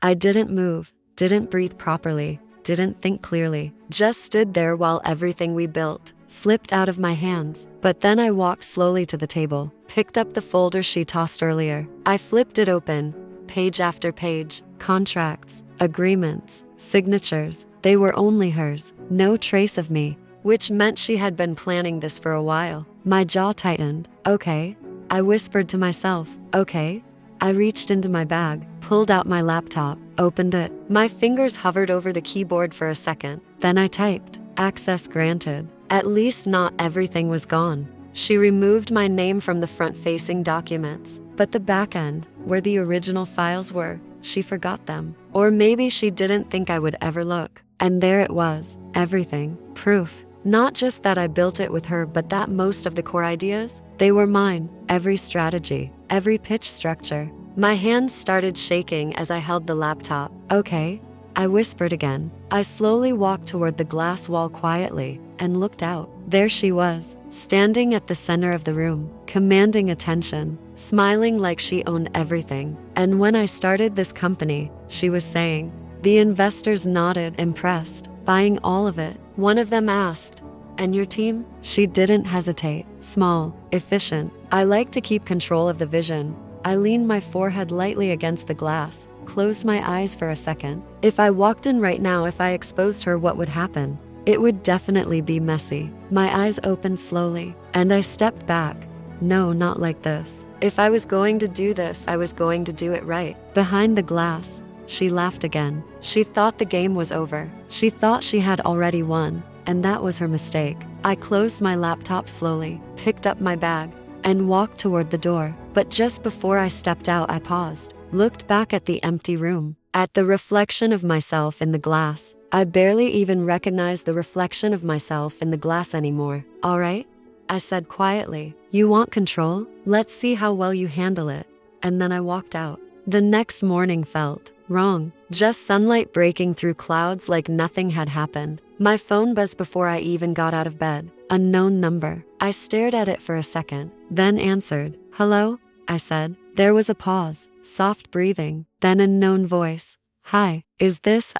I didn't move, didn't breathe properly, didn't think clearly, just stood there while everything we built slipped out of my hands. But then I walked slowly to the table, picked up the folder she tossed earlier. I flipped it open, page after page, contracts, agreements, signatures. They were only hers, no trace of me, which meant she had been planning this for a while. My jaw tightened. Okay, I whispered to myself. Okay. I reached into my bag, pulled out my laptop, opened it. My fingers hovered over the keyboard for a second. Then I typed, access granted. At least not everything was gone. She removed my name from the front-facing documents, but the back end, where the original files were, she forgot them. Or maybe she didn't think I would ever look. And there it was, everything, proof. Not just that I built it with her, but that most of the core ideas, they were mine. Every strategy, every pitch structure. My hands started shaking as I held the laptop. Okay, I whispered again. I slowly walked toward the glass wall quietly and looked out. There she was, standing at the center of the room, commanding attention, smiling like she owned everything. And when I started this company, she was saying. The investors nodded, impressed, buying all of it. One of them asked, and your team? She didn't hesitate. Small, efficient. I like to keep control of the vision. I leaned my forehead lightly against the glass, closed my eyes for a second. If I walked in right now, if I exposed her, what would happen? It would definitely be messy. My eyes opened slowly, and I stepped back. No, not like this. If I was going to do this, I was going to do it right. Behind the glass, she laughed again. She thought the game was over. She thought she had already won, and that was her mistake. I closed my laptop slowly, picked up my bag, and walked toward the door. But just before I stepped out, I paused, looked back at the empty room, at the reflection of myself in the glass. I barely even recognized the reflection of myself in the glass anymore. All right, I said quietly. You want control? Let's see how well you handle it. And then I walked out. The next morning felt wrong. Just sunlight breaking through clouds like nothing had happened. My phone buzzed before I even got out of bed. Unknown number. I stared at it for a second, then answered. Hello? I said. There was a pause, soft breathing, then a known voice. Hi, is this,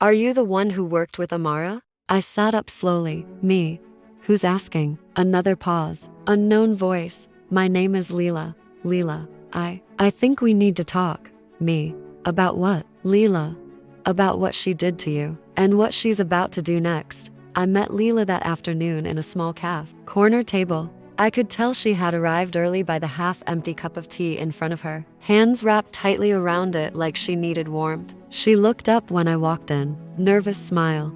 are you the one who worked with Amara? I sat up slowly. Me. Who's asking? Another pause. Unknown voice. My name is Leela. Leela. I think we need to talk. Me. About what? Leela. About what she did to you, and what she's about to do next. I met Leela that afternoon in a small cafe, corner table. I could tell she had arrived early by the half-empty cup of tea in front of her, hands wrapped tightly around it like she needed warmth. She looked up when I walked in, nervous smile.